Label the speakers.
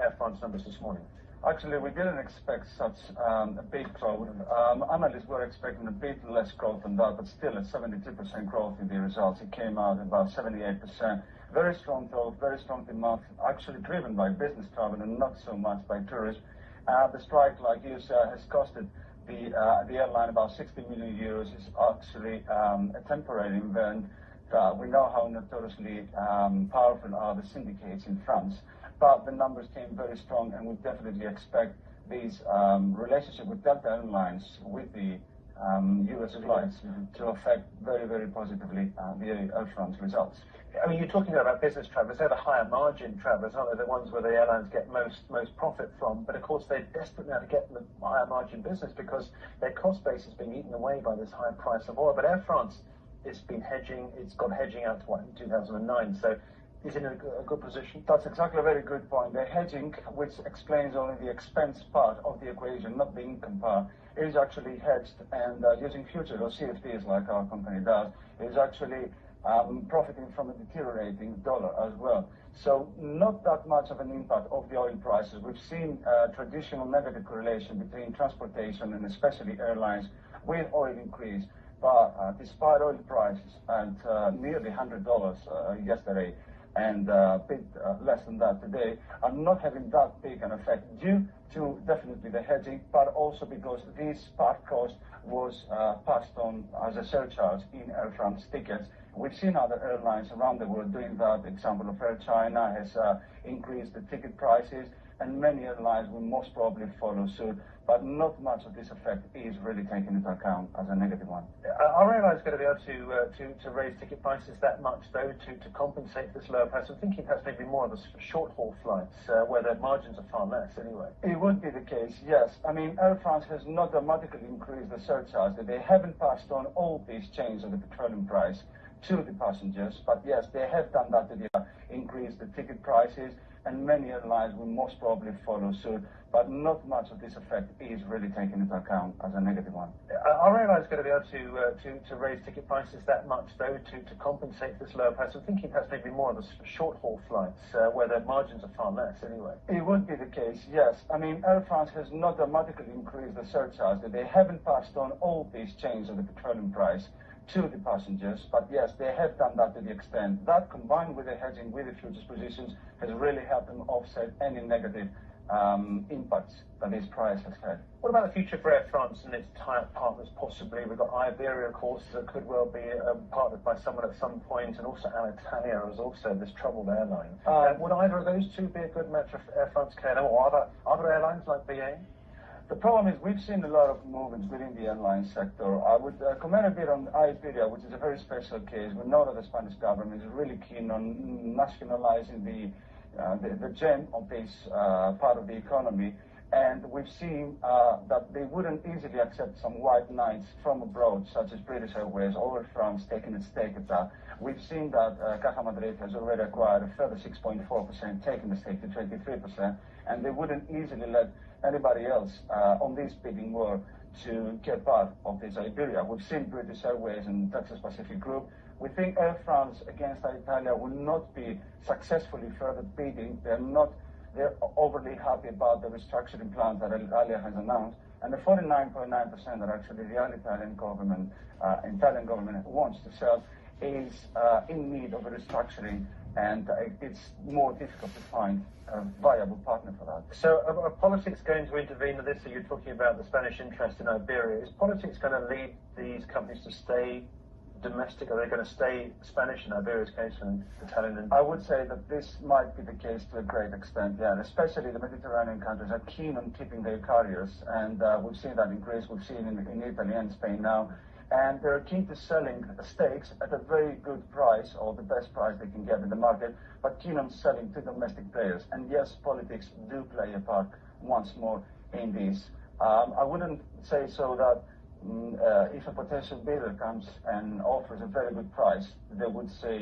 Speaker 1: Air France numbers this morning?
Speaker 2: Actually, we didn't expect such a big growth. Analysts were expecting a bit less growth than that, but still a 72% growth in the results. It came out about 78%. Very strong growth, very strong demand, actually driven by business travel and not so much by tourism. The strike, like you said, has costed the airline about 60 million euros. It's actually a temporary event. We know how notoriously powerful are the syndicates in France, but the numbers came very strong, and we definitely expect these relationship with Delta Airlines with the US flights to affect very, very positively the Air France results.
Speaker 1: I mean, you're talking about business travelers. They're the higher margin travelers, aren't they? The ones where the airlines get most profit from. But of course, they're desperate now to get the higher margin business because their cost base is being eaten away by this higher price of oil. But Air France, it's been hedging. It's got hedging out to in 2009. So is in a good position?
Speaker 2: That's exactly a very good point. The hedging, which explains only the expense part of the equation, not the income part, is actually hedged, and using futures or CFDs like our company does, is actually profiting from a deteriorating dollar as well. So not that much of an impact of the oil prices. We've seen traditional negative correlation between transportation and especially airlines with oil increase. But despite oil prices at nearly $100 yesterday, and a bit less than that today, are not having that big an effect due to definitely the hedging, but also because this part cost was passed on as a surcharge in Air France tickets. We've seen other airlines around the world doing that. The example of Air China has increased the ticket prices, and many airlines will most probably follow suit, but not much of this effect is really taken into account as a negative one.
Speaker 1: Are airlines going to be able to raise ticket prices that much, though, to compensate for this lower price? I'm thinking perhaps maybe more of the short-haul flights, where the margins are far less anyway.
Speaker 2: It would be the case, yes. I mean, Air France has not dramatically increased the surcharge. They haven't passed on all these changes of the petroleum price to the passengers, but yes, they have done that to increase the ticket prices, and many airlines will most probably follow suit, but not much of this effect is really taken into account as a negative one.
Speaker 1: Are airlines going to be able to raise ticket prices that much, though, to compensate for this lower price? I'm thinking perhaps maybe more of the short-haul flights, where the margins are far less anyway.
Speaker 2: It would be the case, yes. I mean, Air France has not dramatically increased the surcharge. They haven't passed on all these changes of the petroleum price to the passengers, but yes, they have done that to the extent that, combined with the hedging with the futures positions, has really helped them offset any negative impacts that this price has had.
Speaker 1: What about the future for Air France and its tie-up partners? Possibly we've got Iberia, of course, that could well be partnered by someone at some point, and also Alitalia is also this troubled airline. Would either of those two be a good match for Air France KLM, or other airlines like BA?
Speaker 2: The problem is we've seen a lot of movements within the airline sector. I would comment a bit on Iberia, which is a very special case. We know that the Spanish government is really keen on nationalizing the gem of this part of the economy, and we've seen that they wouldn't easily accept some white knights from abroad, such as British Airways or Air France, taking a stake at that. We've seen that Caja Madrid has already acquired a further 6.4%, taking the stake to 23%, and they wouldn't easily let anybody else on this bidding war to get part of this Iberia. We've seen British Airways and Texas Pacific Group. We think Air France against Italia will not be successfully further bidding. They're overly happy about the restructuring plans that Italia has announced, and the 49.9% that actually the Italian government wants to sell is in need of a restructuring, and it's more difficult to find a viable partner for that.
Speaker 1: So are politics going to intervene in this? So you're talking about the Spanish interest in Iberia. Is politics going to lead these companies to stay domestic? Are they going to stay Spanish in Iberia's case and Italian? And
Speaker 2: I would say that this might be the case to a great extent, yeah. And especially the Mediterranean countries are keen on keeping their carriers, and we've seen that in Greece, we've seen in Italy and Spain now. And they're keen to selling stakes at a very good price, or the best price they can get in the market, but keen on selling to domestic players. And yes, politics do play a part once more in this. I wouldn't say so that if a potential bidder comes and offers a very good price, they would say